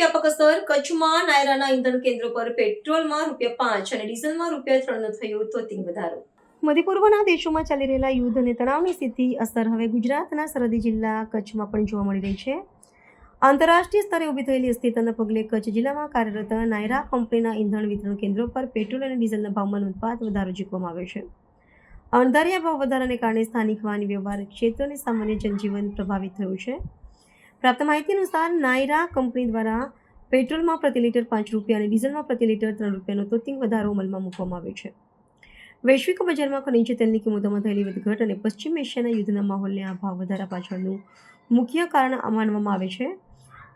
વ્યાપક અસર કચ્છમાં નાયરાના ઇંધણ કેન્દ્રો પર પેટ્રોલમાં ₹5 અને ડીઝલમાં ₹3નો થયો તોતિંગ વધારો। મધ્ય પૂર્વના દેશોમાં ચાલી રહેલા યુદ્ધ અને તણાવની સીધી અસર હવે ગુજરાતના સરહદી જિલ્લા કચ્છમાં પણ જોવા મળી રહી છે। આંતરરાષ્ટ્રીય સ્તરે ઊભી થયેલી અસ્થિરતાના પગલે કચ્છ જિલ્લામાં કાર્યરત નાયરા કંપનીના ઇંધણ વિતરણ કેન્દ્રો પર પેટ્રોલ અને ડીઝલના ભાવમાં નોંધપાત્ર વધારો જોવામાં આવ્યો છે। અણધાર્યા ભાવ વધારાને કારણે સ્થાનિક વાહન વ્યવહાર ક્ષેત્ર અને સામાન્ય જનજીવન પ્રભાવિત થયું છે। પ્રાપ્ત માહિતી અનુસાર નાયરા કંપની દ્વારા પેટ્રોલમાં પ્રતિ લીટર ₹5 અને ડીઝલમાં પ્રતિ લીટર ₹3નો તોતિંગ વધારો અમલમાં મૂકવામાં આવ્યો છે। વૈશ્વિક બજારમાં ખનિજ તેલની કિંમતોમાં થયેલી વધઘટ અને પશ્ચિમ એશિયાના યુદ્ધના માહોલને આ ભાવ વધારા પાછળનું મુખ્ય કારણ માનવામાં આવે છે।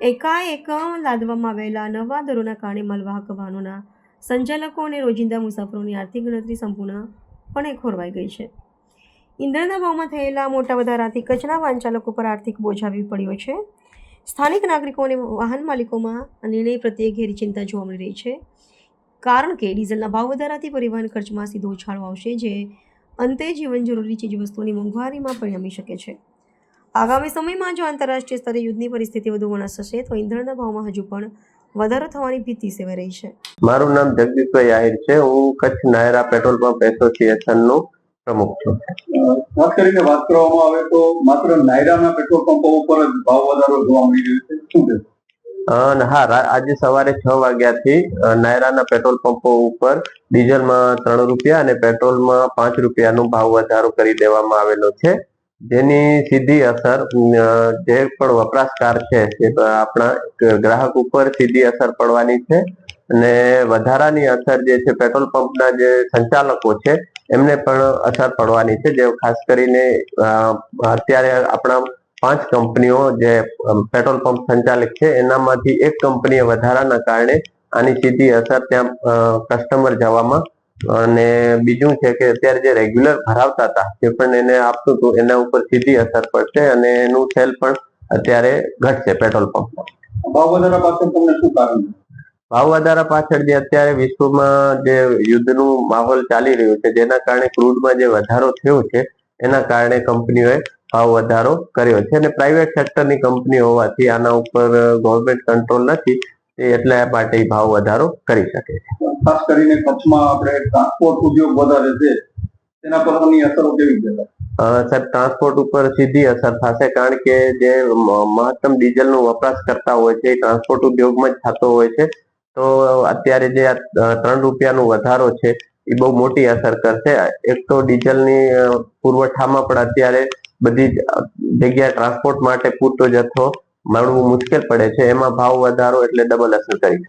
એકાએક લાદવામાં આવેલા નવા દરોના કારણે માલવાહક વાહનોના સંચાલકો અને રોજિંદા મુસાફરોની આર્થિક ગણતરી સંપૂર્ણપણે ખોરવાઈ ગઈ છે। ઇંધણના ભાવમાં થયેલા મોટા વધારાથી કચ્છના વાહન ચાલકો પર આર્થિક બોજ આવી પડ્યો છે। સ્થાનિક નાગરિકો અને વાહન માલિકોમાં આ નિર્ણય પ્રત્યે ઘેરી ચિંતા જોવા મળી રહી છે, કારણ કે ડીઝલના ભાવ વધારાથી પરિવહન ખર્ચમાં સીધો ઉછાળો આવશે, જે અંતે જીવન જરૂરી ચીજવસ્તુઓની મોંઘવારીમાં પરિણમી શકે છે। આગામી સમયમાં જો આંતરરાષ્ટ્રીય સ્તરે યુદ્ધની પરિસ્થિતિ વધુ વણસશે તો ઇંધણના ભાવમાં હજુ પણ વધારો થવાની ભીતિ સેવાઈ રહી છે। મારું નામ જગદીશભાઈ આહિર છે। હું કચ્છ નાયરા પેટ્રોલ પંપ એસોસિએશનનો પ્રમુખ છું। ખાસ કરીને વાત કરવામાં આવે તો માત્ર નાયરાના પેટ્રોલ પંપો ઉપર જ ભાવ વધારો જોવા મળી રહ્યો છે, શું કહેશો? હા, આજે સવારે 6 વાગ્યાથી નાયરાના પેટ્રોલ પંપો ઉપર ડીઝલમાં ₹3 અને પેટ્રોલમાં ₹5નો ભાવ વધારો કરી દેવામાં આવેલો છે, જેની સીધી અસર જે પણ વપરાશકાર છે તે આપણા ગ્રાહક ઉપર સીધી અસર પડવાની છે અને વધારાની અસર જે છે પેટ્રોલ પંપના જે સંચાલકો છે એમને પણ અસર પડવાની છે। જે ખાસ કરીને અત્યારે આપણા 5 કંપનીઓ જે પેટ્રોલ પંપ સંચાલક છે એનામાંથી એક કંપનીએ વધારાના કારણે આની સીધી અસર ત્યાં કસ્ટમર જવામાં, અને બીજું છે કે અત્યારે જે રેગ્યુલર ભરાવતા હતા જે પણ એને આપતું હતું એના ઉપર સીધી અસર પડશે અને એનું સેલ પણ અત્યારે ઘટશે પેટ્રોલ પંપમાં। ભાવ વધારા પાછળ તમને શું કારણ છે? ભાવ વધારા પાછળ જે અત્યારે વિશ્વમાં જે યુદ્ધનું માહોલ ચાલી રહ્યું છે જેના કારણે ક્રૂડમાં જે વધારો થયો છે એના કારણે કંપનીઓએ ભાવ વધારો કર્યો છે, અને પ્રાઇવેટ સેક્ટરની કંપની હોવાથી આના ઉપર ગવર્મેન્ટ કંટ્રોલ નથી, એટલા માટે ભાવ વધારો કરી શકે છે। ખાસ કરીને કચ્છમાં આપણે ટ્રાન્સપોર્ટ ઉદ્યોગ વધારે છે, તેના પર આની અસરો કેવી છે? સાહેબ, ટ્રાન્સપોર્ટ ઉપર સીધી અસર થશે, કારણ કે જે મહત્તમ ડીઝલનો વપરાશ કરતા હોય છે એ ટ્રાન્સપોર્ટ ઉદ્યોગમાં જ થતો હોય છે, તો અત્યારે જે ₹3નો વધારો છે એ બહુ મોટી અસર કરશે। એક તો ડીઝલની પુરવઠામાં પણ અત્યારે બધી જગ્યાએ ટ્રાન્સપોર્ટ માટે પૂરતો જથ્થો મળવું મુશ્કેલ પડે છે, એમાં ભાવ વધારો એટલે ડબલ અસર કરી શકે।